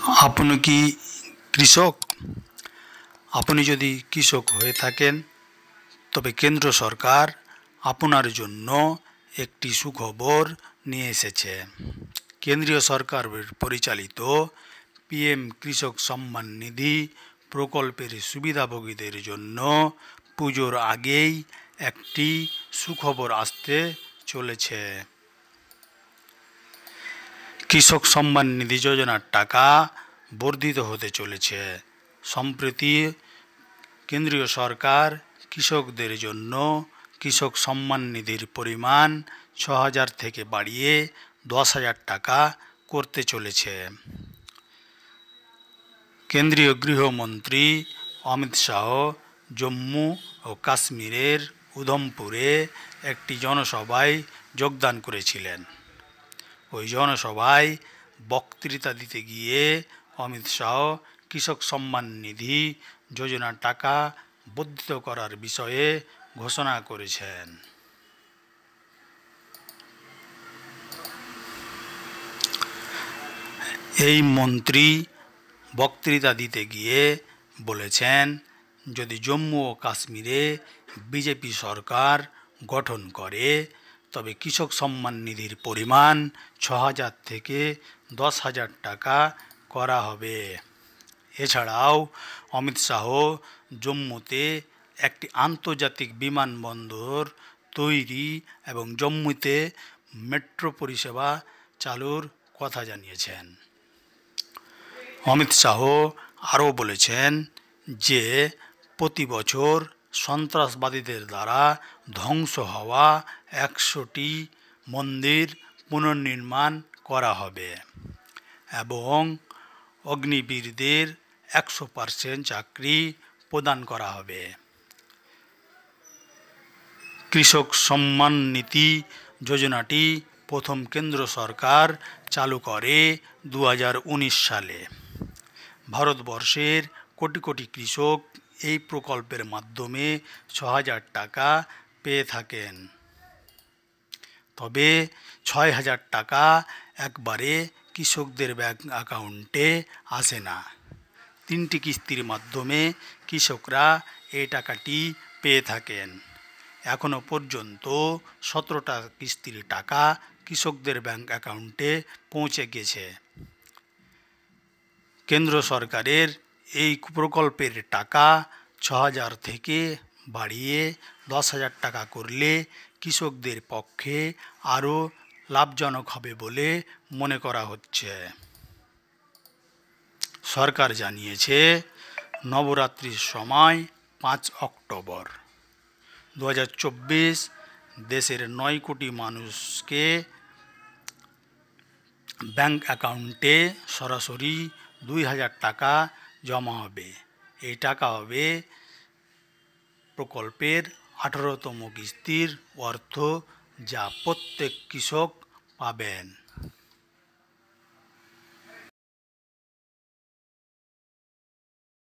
আপনি কি কৃষক? আপনি যদি কৃষক হয়ে থাকেন তবে কেন্দ্র সরকার আপনার জন্য একটি সুখবর নিয়ে এসেছে। কেন্দ্রীয় সরকার পরিচালিত পিএম কৃষক সম্মান নিধি প্রকল্পের সুবিধাভোগীদের জন্য পুজোর আগেই একটি সুখবর আসতে চলেছে। কৃষক সম্মান নিধি যোজনার টাকা বর্ধিত হতে চলেছে। সম্প্রতি কেন্দ্রীয় সরকার কৃষকদের জন্য কৃষক সম্মান নিধির পরিমাণ ৬,০০০ থেকে বাড়িয়ে ১০,০০০ টাকা করতে চলেছে। কেন্দ্রীয় গৃহমন্ত্রী অমিত শাহ জম্মু ও কাশ্মীরের উধমপুরে একটি জনসভায় যোগদান করেছিলেন। ওই জনসভায় বক্তৃতা দিতে গিয়ে অমিত শাহ কৃষক সম্মান নিধি যোজনার টাকা বর্ধিত করার বিষয়ে ঘোষণা করেছেন। এই মন্ত্রী বক্তৃতা দিতে গিয়ে বলেছেন, যদি জম্মু ও কাশ্মীরে বিজেপি সরকার গঠন করে তবে কৃষক সম্মান নিধির পরিমাণ ৬,০০০ থেকে ১০,০০০ টাকা করা হবে। এছাড়াও অমিত শাহ জম্মুতে একটি আন্তর্জাতিক বিমানবন্দর তৈরি এবং জম্মুতে মেট্রো পরিষেবা চালুর কথা জানিয়েছেন। অমিত শাহ আরও বলেছেন যে প্রতি বছর সন্ত্রাসবাদীদের দ্বারা ধ্বংস হওয়া ১০০টি মন্দির পুনর্নির্মাণ করা হবে এবং অগ্নিবীরদের ১০০% চাকরি প্রদান করা হবে। কৃষক সম্মান নিধি যোজনাটি প্রথম কেন্দ্র সরকার চালু করে ২০১৯ সালে। ভারতবর্ষের কোটি কোটি কৃষক এই প্রকল্পের মাধ্যমে ৬,০০০ টাকা পেয়ে থাকেন। তবে ৬,০০০ টাকা একবারে কৃষকদের ব্যাংক অ্যাকাউন্টে আসে না। ৩টি কিস্তির মাধ্যমে কৃষকরা এই টাকাটি পেয়ে থাকেন। এখনও পর্যন্ত ১৭টা কিস্তির টাকা কৃষকদের ব্যাংক অ্যাকাউন্টে পৌঁছে গেছে। কেন্দ্র সরকারের এই প্রকল্পের টাকা ৬,০০০ থেকে বাড়িয়ে ১০,০০০ টাকা করলে কৃষকদের পক্ষে আরও লাভজনক হবে বলে মনে করা হচ্ছে। সরকার জানিয়েছে, নবরাত্রির সময় ৫ অক্টোবর ২০২৪ দেশের ৯ কোটি মানুষকে ব্যাংক অ্যাকাউন্টে সরাসরি ২,০০০ টাকা জমা হবে। এই টাকা হবে প্রকল্পের ১৮তম কিস্তির অর্থ, যা প্রত্যেক কৃষক পাবেন।